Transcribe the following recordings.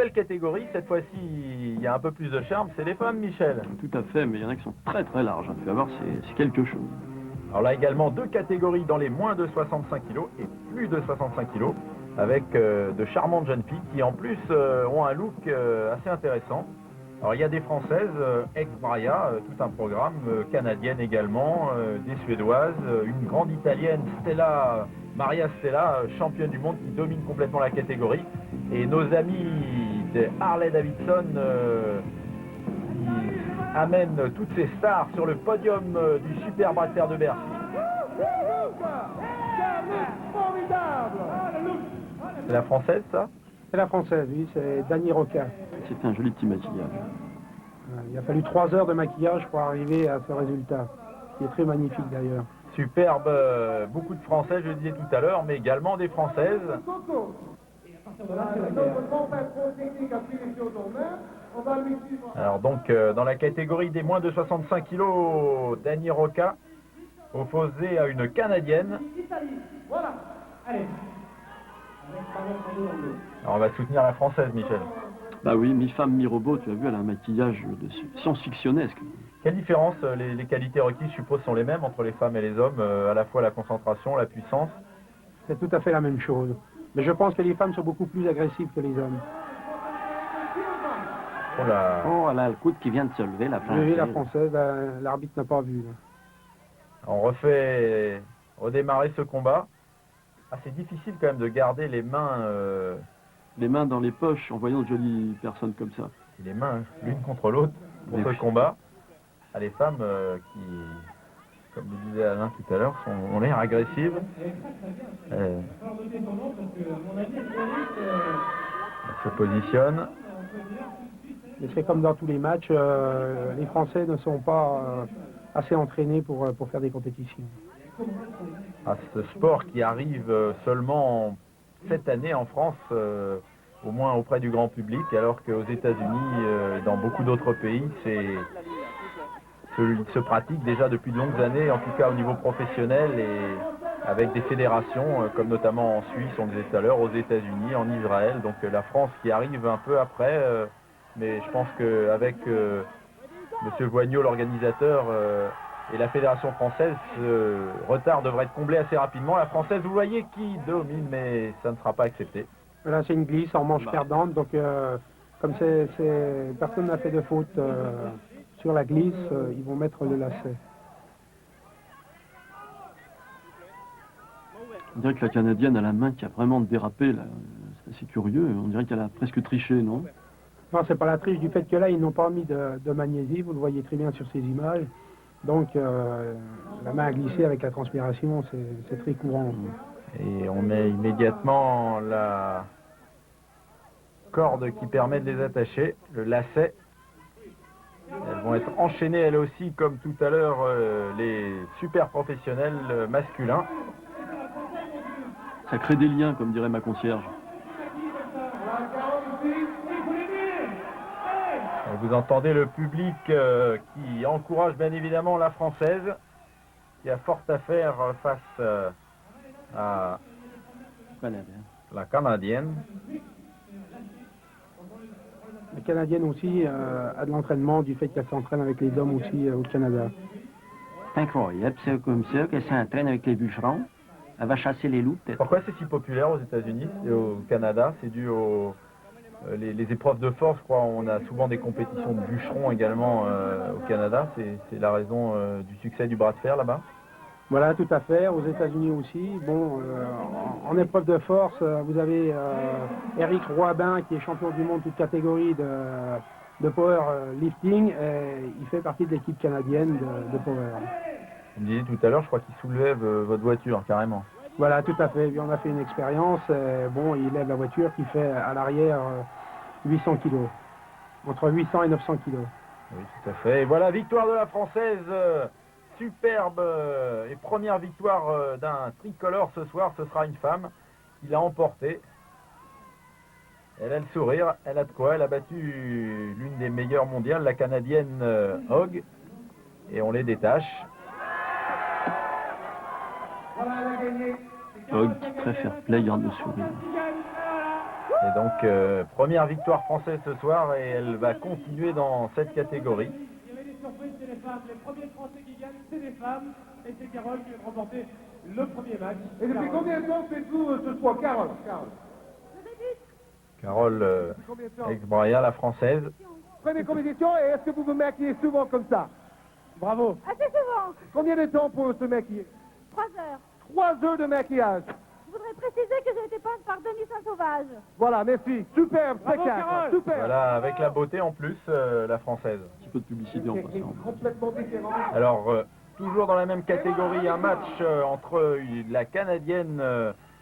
nouvelle catégorie. Cette fois-ci, il y a un peu plus de charme. C'est les femmes, Michel. Tout à fait, mais il y en a qui sont très très larges. Tu vas voir, c'est quelque chose. Alors là également, deux catégories dans les moins de 65 kg et plus de 65 kg, avec de charmantes jeunes filles qui en plus ont un look assez intéressant. Alors il y a des Françaises, ex-Braya, tout un programme, canadienne également, des Suédoises, une grande Italienne, Maria Stella, championne du monde qui domine complètement la catégorie. Et nos amis de Harley Davidson qui amènent toutes ces stars sur le podium du Super Bras de Fer de Bercy. C'est la Française, ça? C'est la Française, oui, c'est Dani Rocca. C'était un joli petit maquillage. Il a fallu 3 heures de maquillage pour arriver à ce résultat, qui est très magnifique d'ailleurs. Superbe, beaucoup de Français, je le disais tout à l'heure, mais également des Françaises. Alors donc, dans la catégorie des moins de 65 kg, Dani Rocca, opposé à une Canadienne. Alors on va soutenir la Française, Michel. Bah oui, mi-femme, mi-robot, tu as vu, elle a un maquillage de science-fictionnesque. Quelle différence, les qualités requises, je suppose, sont les mêmes entre les femmes et les hommes, à la fois la concentration, la puissance? C'est tout à fait la même chose. Mais je pense que les femmes sont beaucoup plus agressives que les hommes. Oh, elle a le coude qui vient de se lever, la Française. Oui, la Française, l'arbitre n'a pas vu. Là. On refait redémarrer ce combat. Ah, c'est difficile quand même de garder les mains... Les mains dans les poches en voyant de jolies personnes comme ça. Et les mains l'une contre l'autre pour ce combat. Ah, les femmes qui, comme le disait Alain tout à l'heure, ont l'air agressives. Elles se positionnent. Mais c'est comme dans tous les matchs, les Français ne sont pas assez entraînés pour faire des compétitions. Ah, ce sport qui arrive seulement cette année en France, au moins auprès du grand public, alors qu'aux États-Unis et dans beaucoup d'autres pays, se pratique déjà depuis de longues années, en tout cas au niveau professionnel et avec des fédérations, comme notamment en Suisse, on le disait tout à l'heure, aux États-Unis, en Israël. Donc la France qui arrive un peu après, mais je pense qu'avec M. Voignot, l'organisateur, et la fédération française, ce retard devrait être comblé assez rapidement. La française, vous voyez, qui domine, mais ça ne sera pas accepté. Là, c'est une glisse en manche perdante, donc comme personne n'a fait de faute sur la glisse, ils vont mettre le lacet. On dirait que la Canadienne a la main qui a vraiment dérapé, là. C'est assez curieux, on dirait qu'elle a presque triché, non? Non, c'est pas la triche, du fait que là, ils n'ont pas mis de magnésie, vous le voyez très bien sur ces images. Donc, la main a glissé avec la transpiration, c'est très courant. Et on met immédiatement la corde qui permet de les attacher, le lacet. Elles vont être enchaînées, elles aussi, comme tout à l'heure, les super professionnels masculins. Ça crée des liens, comme dirait ma concierge. Vous entendez le public qui encourage bien évidemment la Française, qui a fort à faire face à la Canadienne. La Canadienne aussi a de l'entraînement du fait qu'elle s'entraîne avec les hommes aussi au Canada. C'est incroyable, c'est comme ça qu'elle s'entraîne avec les bûcherons. Elle va chasser les loups, peut-être. Pourquoi c'est si populaire aux États-Unis et au Canada? C'est dû aux les épreuves de force, je crois. On a souvent des compétitions de bûcherons également au Canada. C'est la raison du succès du bras de fer là-bas? Voilà, tout à fait. Aux États-Unis aussi. Bon, en épreuve de force, vous avez Eric Roibin qui est champion du monde toute catégorie de power lifting. Et il fait partie de l'équipe canadienne de power. Vous me disiez tout à l'heure, je crois qu'il soulève votre voiture carrément. Voilà, tout à fait. Lui, on a fait une expérience. Bon, il lève la voiture qui fait à l'arrière 800 kg. Entre 800 et 900 kg. Oui, tout à fait. Et voilà, victoire de la Française. Superbe et première victoire d'un tricolore ce soir. Ce sera une femme qui l'a emporté. Elle a le sourire, elle a de quoi. Elle a battu l'une des meilleures mondiales, la Canadienne Hogg. Et on les détache. Hogg, très fair play, garde le sourire. Et donc, première victoire française ce soir et elle va continuer dans cette catégorie. Il y avait des surprises chez les femmes. Les premiers Français qui gagnent, c'est des femmes. Et c'est Carole qui vient de remporter le premier match. Et depuis combien de temps faites-vous ce sport, Carole? Carole ex-Braya, la française. Première compétition, et est-ce que vous vous maquillez souvent comme ça? Bravo. Assez souvent, Combien de temps pour se maquiller? 3 heures. 3 heures de maquillage. Je voudrais préciser que j'ai été peinte par Denis Saint-Sauvage. Voilà, merci. Superbe Bravo, spectacle. Carole. Super. Voilà, avec la beauté en plus, la française. Un petit peu de publicité en Technique passant. complètement différente. Alors, toujours dans la même catégorie, un match entre la Canadienne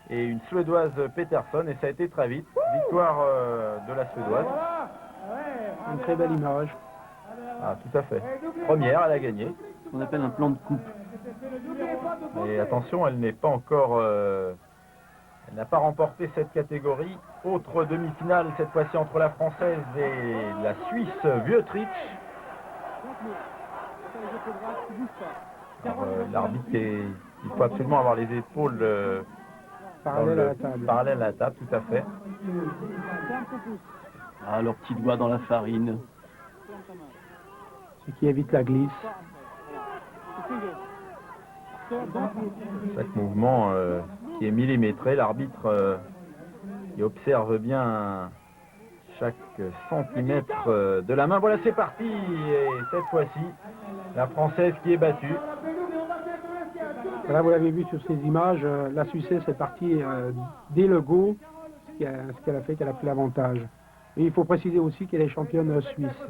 et une Suédoise Peterson, et ça a été très vite. Victoire de la Suédoise. Une très belle image. Ah, tout à fait. Première, elle a gagné. Ce qu'on appelle un plan de coupe. Et attention, elle n'est pas encore... elle n'a pas remporté cette catégorie. Autre demi-finale, cette fois-ci entre la Française et la Suisse Wüthrich. L'arbitre, il faut absolument avoir les épaules Parallèle à la table. parallèles à la table, tout à fait. Ah, leurs petits doigts dans la farine. Ce qui évite la glisse. Chaque mouvement qui est millimétré, l'arbitre qui observe bien chaque centimètre de la main. Voilà, c'est parti. Et cette fois-ci, la Française qui est battue. Là, vous l'avez vu sur ces images, la Suissesse est partie dès le go, ce qu'elle a fait qu'elle a pris l'avantage. Et il faut préciser aussi qu'elle est championne suisse.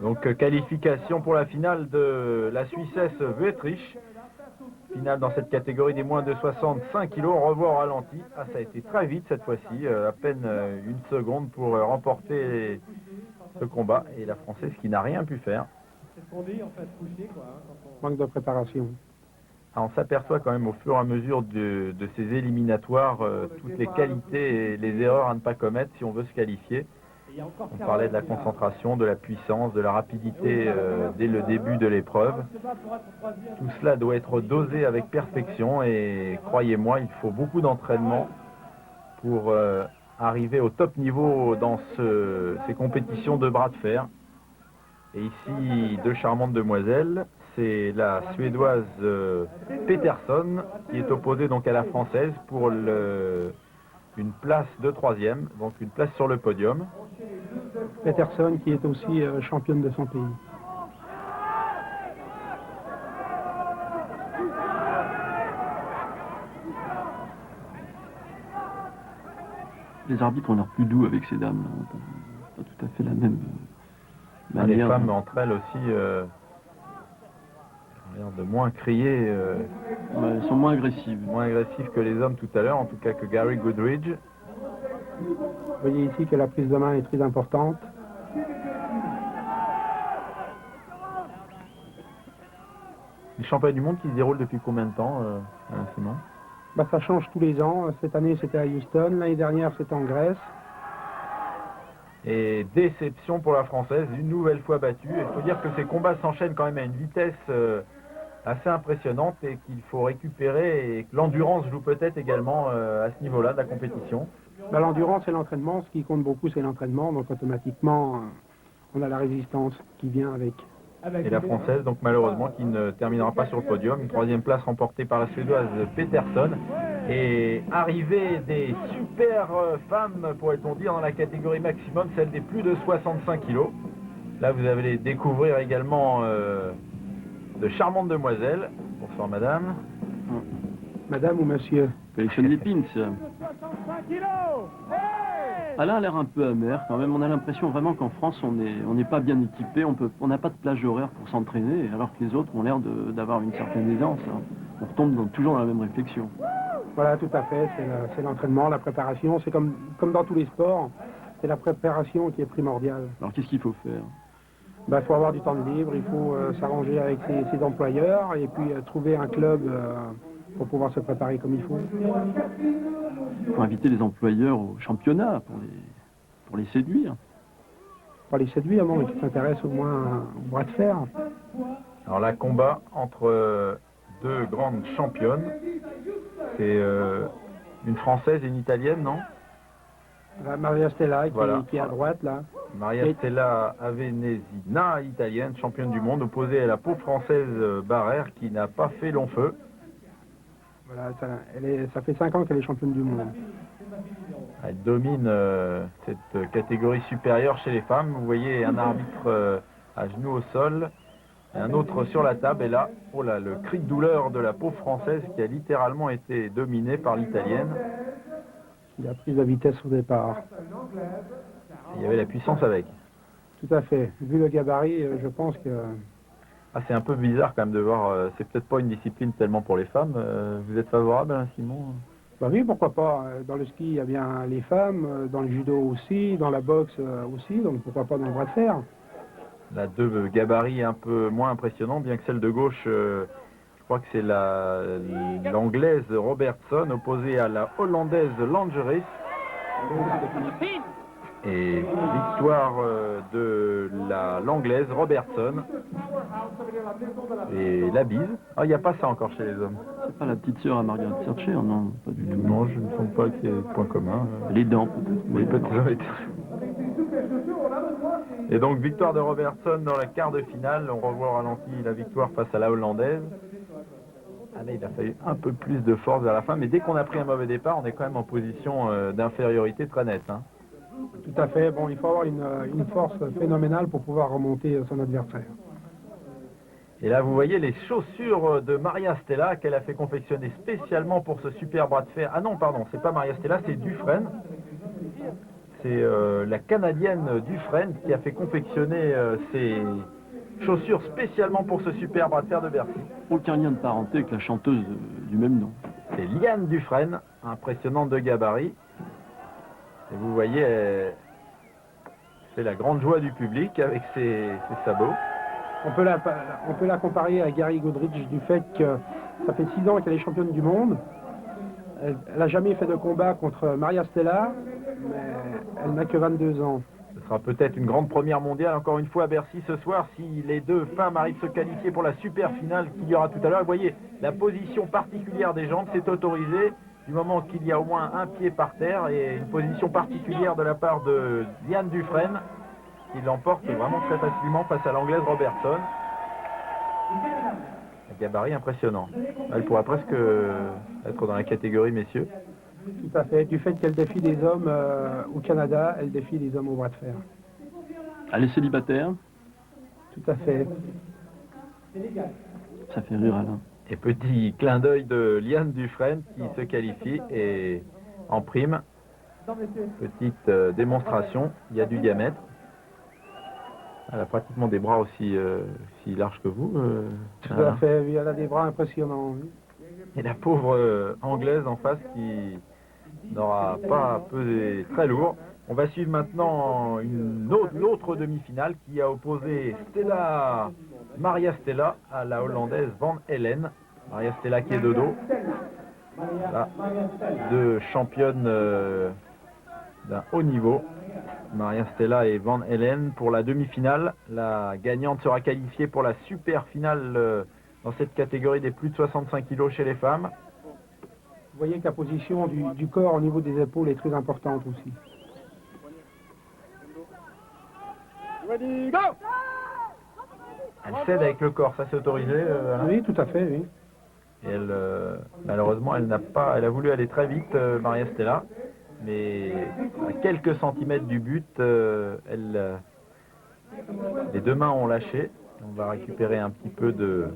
Donc qualification pour la finale de la Suissesse Wüthrich. Finale dans cette catégorie des moins de 65 kg. On revoit au ralenti. Ah, ça a été très vite cette fois-ci. À peine une seconde pour remporter ce combat. Et la Française qui n'a rien pu faire. C'est ce qu'on dit, en fait, coucher, quoi. Quand on... Manque de préparation. Ah, on s'aperçoit quand même au fur et à mesure de ces éliminatoires toutes les qualités et les erreurs à ne pas commettre si on veut se qualifier. On parlait de la concentration, de la puissance, de la rapidité dès le début de l'épreuve. Tout cela doit être dosé avec perfection et croyez-moi, il faut beaucoup d'entraînement pour arriver au top niveau dans ces compétitions de bras de fer. Et ici, deux charmantes demoiselles. C'est la Suédoise Peterson qui est opposée donc à la Française pour une place de troisième, donc une place sur le podium. Peterson qui est aussi championne de son pays. Les arbitres ont l'air plus doux avec ces dames. Pas tout à fait la même Les manière. femmes entre elles aussi ont l'air de moins crier, Ouais, elles sont moins agressives. moins agressives que les hommes tout à l'heure, en tout cas que Gary Goodridge. Vous voyez ici que la prise de main est très importante. Les championnats du monde qui se déroulent depuis combien de temps, Simon? Bah, ça change tous les ans. Cette année, c'était à Houston. L'année dernière, c'était en Grèce. Et déception pour la Française, une nouvelle fois battue. Il faut dire que ces combats s'enchaînent quand même à une vitesse assez impressionnante et qu'il faut récupérer et que l'endurance joue peut-être également à ce niveau-là de la compétition. Bah, l'endurance et l'entraînement, ce qui compte beaucoup, c'est l'entraînement. Donc automatiquement, on a la résistance qui vient avec. Et la Française, donc malheureusement, qui ne terminera pas sur le podium. Une troisième place remportée par la Suédoise Peterson. Et arrivée des super femmes, pourrait-on dire, dans la catégorie maximum, celle des plus de 65 kg. Là, vous allez découvrir également de charmantes demoiselles. Bonsoir, madame. Madame ou monsieur? Collection des pins. 65 kilos. Hey! Elle a l'air un peu amère quand même. On a l'impression vraiment qu'en France, on n'est pas bien équipé. On n'a pas de plage horaire pour s'entraîner, alors que les autres ont l'air d'avoir une certaine aisance. Hein. On retombe toujours dans la même réflexion. Voilà, tout à fait. C'est l'entraînement, la préparation. C'est comme dans tous les sports. C'est la préparation qui est primordiale. Alors qu'est-ce qu'il faut faire? Il faut avoir du temps de libre, il faut s'arranger avec ses employeurs et puis trouver un club pour pouvoir se préparer comme il faut. Il faut inviter les employeurs au championnat pour les séduire. Pas les séduire, non, mais qui s'intéressent au moins au bras de fer. Alors là, combat entre deux grandes championnes. C'est une Française et une Italienne, non? La Maria Stella Voilà. qui est à droite là. Maria Stella Avenesina, italienne, championne du monde, opposée à la peau française Barrère qui n'a pas fait long feu. Voilà, ça fait 5 ans qu'elle est championne du monde. Elle domine cette catégorie supérieure chez les femmes. Vous voyez un arbitre à genoux au sol, et un autre sur la table. Et là, oh là, le cri de douleur de la peau française qui a littéralement été dominée par l'italienne. Il a pris la vitesse au départ. Il y avait la puissance avec. Tout à fait. Vu le gabarit, je pense que... Ah, c'est un peu bizarre quand même de voir, c'est peut-être pas une discipline tellement pour les femmes. Vous êtes favorable, Alain Simon? Bah oui, pourquoi pas. Dans le ski, il y a bien les femmes, dans le judo aussi, dans la boxe aussi, donc pourquoi pas dans le bras de fer. La deux gabarits un peu moins impressionnants, bien que celle de gauche, je crois que c'est l'anglaise Robertson opposée à la hollandaise Langeris. Et victoire de l'anglaise Robertson. Et la bise. Ah, il n'y a pas ça encore chez les hommes. C'est pas la petite sœur à Margaret Thatcher, non, pas du tout. Non, je ne sens pas qu'il y ait de point commun. Les dents, peut-être. Oui, peut-être. Et donc, victoire de Robertson dans la quart de finale. On revoit au ralenti la victoire face à la hollandaise. Ah, là, il a fallu un peu plus de force vers la fin, mais dès qu'on a pris un mauvais départ, on est quand même en position d'infériorité très nette. Hein. Tout à fait. Bon, il faut avoir une force phénoménale pour pouvoir remonter son adversaire. Et là, vous voyez les chaussures de Maria Stella qu'elle a fait confectionner spécialement pour ce super bras de fer. Ah non, pardon, c'est pas Maria Stella, c'est Dufresne. C'est la Canadienne Dufresne qui a fait confectionner ces chaussures spécialement pour ce super bras de fer de Bercy. Aucun lien de parenté avec la chanteuse du même nom. C'est Liane Dufresne, impressionnante de gabarit. Et vous voyez, c'est la grande joie du public avec ses sabots. On peut la comparer à Gary Goodrich du fait que ça fait 6 ans qu'elle est championne du monde. Elle n'a jamais fait de combat contre Maria Stella, mais elle n'a que 22 ans. Ce sera peut-être une grande première mondiale, encore une fois à Bercy ce soir, si les deux femmes arrivent à se qualifier pour la super finale qu'il y aura tout à l'heure. Vous voyez, la position particulière des jambes, c'est autorisé du moment qu'il y a au moins un pied par terre et une position particulière de la part de Liane Dufresne, qui l'emporte vraiment très facilement face à l'anglaise Robertson. Un gabarit impressionnant. Elle pourra presque être dans la catégorie messieurs. Tout à fait. Du fait qu'elle défie les hommes au Canada, elle défie les hommes au bras de fer. Elle est célibataire. Tout à fait. Ça fait rire Alain. Et petit clin d'œil de Liane Dufresne qui se qualifie et en prime. Petite démonstration, il y a du diamètre. Elle a pratiquement des bras aussi larges que vous. Tout à fait, oui, elle a des bras impressionnants. Oui. Et la pauvre anglaise en face qui n'aura pas pesé très lourd. On va suivre maintenant l'autre demi-finale qui a opposé Maria Stella à la hollandaise Van Helen. Maria Stella qui est de dos. Là, deux championnes d'un haut niveau. Maria Stella et Van Helen pour la demi-finale. La gagnante sera qualifiée pour la super finale dans cette catégorie des plus de 65 kg chez les femmes. Vous voyez que la position du corps au niveau des épaules est très importante aussi. Elle cède avec le corps, ça c'est autorisé Alain ? Oui, tout à fait, oui. Et elle, malheureusement, elle a voulu aller très vite, Maria Stella, mais à quelques centimètres du but, les deux mains ont lâché. On va récupérer un petit peu de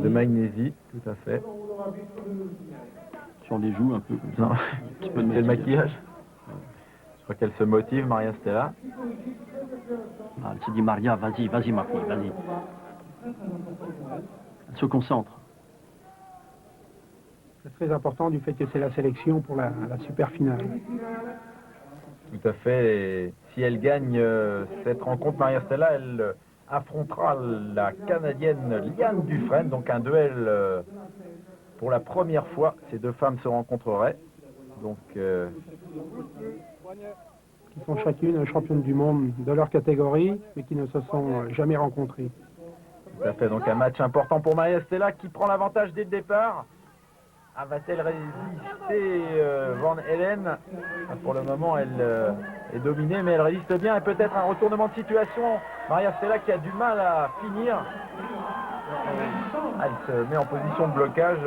magnésie, tout à fait. Sur les joues un peu comme ça. Non, c'est le maquillage. Je crois qu'elle se motive, Maria Stella. Ah, elle se dit Maria, vas-y, vas-y ma fille, vas-y. Elle se concentre. C'est très important du fait que c'est la sélection pour la super finale. Tout à fait. Et si elle gagne cette rencontre, Maria Stella, elle affrontera la Canadienne Liane Dufresne. Donc un duel pour la première fois. Ces deux femmes se rencontreraient. Donc, qui sont chacune championnes du monde de leur catégorie, mais qui ne se sont jamais rencontrées. Tout à fait. Donc un match important pour Maria Stella qui prend l'avantage dès le départ. Ah, va-t-elle résister Van Helen? Pour le moment, elle est dominée, mais elle résiste bien. Et peut-être un retournement de situation. Maria Stella qui a du mal à finir. Elle se met en position de blocage,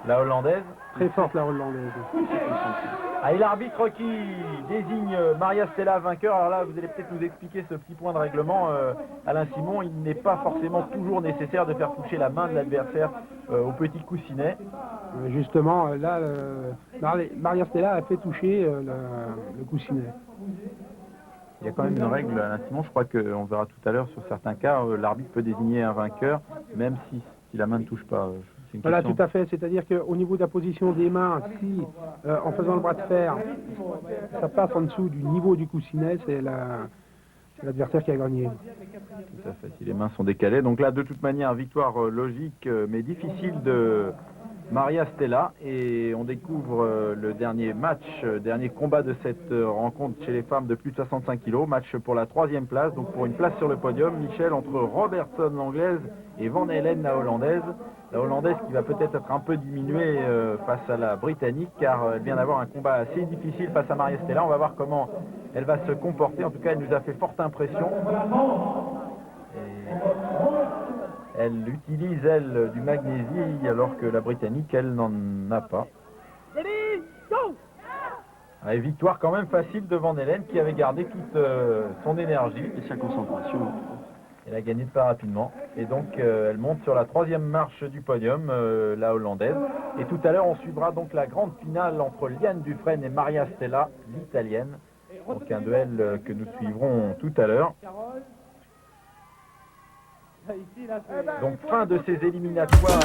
la Hollandaise. Très forte la Hollandaise. Ah, et l'arbitre qui désigne Maria Stella vainqueur. Alors là, vous allez peut-être nous expliquer ce petit point de règlement, Alain Simon. Il n'est pas forcément toujours nécessaire de faire toucher la main de l'adversaire au petit coussinet. Justement, là, Maria Stella a fait toucher le coussinet. Il y a quand même une règle, Alain Simon. Je crois qu'on verra tout à l'heure sur certains cas, l'arbitre peut désigner un vainqueur, même si la main ne touche pas. Voilà, tout à fait. C'est-à-dire qu'au niveau de la position des mains, si en faisant le bras de fer, ça passe en dessous du niveau du coussinet, c'est l'adversaire qui a gagné. Tout à fait, si les mains sont décalées. Donc là, de toute manière, victoire logique, mais difficile de Maria Stella. Et on découvre le dernier match, dernier combat de cette rencontre chez les femmes de plus de 65 kg. Match pour la 3e place, donc pour une place sur le podium. Michel, entre Robertson, l'anglaise, et Van Helen, la hollandaise. La hollandaise qui va peut-être être un peu diminuée face à la britannique, car elle vient d'avoir un combat assez difficile face à Maria Stella. On va voir comment elle va se comporter. En tout cas, elle nous a fait forte impression. Et elle utilise, elle, du magnésie, alors que la britannique, elle, n'en a pas. Et victoire quand même facile de Van Helen, qui avait gardé toute son énergie Et sa concentration. Elle a gagné pas rapidement. Et donc, elle monte sur la 3e marche du podium, la hollandaise. Et tout à l'heure, on suivra donc la grande finale entre Liane Dufresne et Maria Stella, l'italienne. Donc, un duel que nous suivrons tout à l'heure. Donc, fin de ces éliminatoires.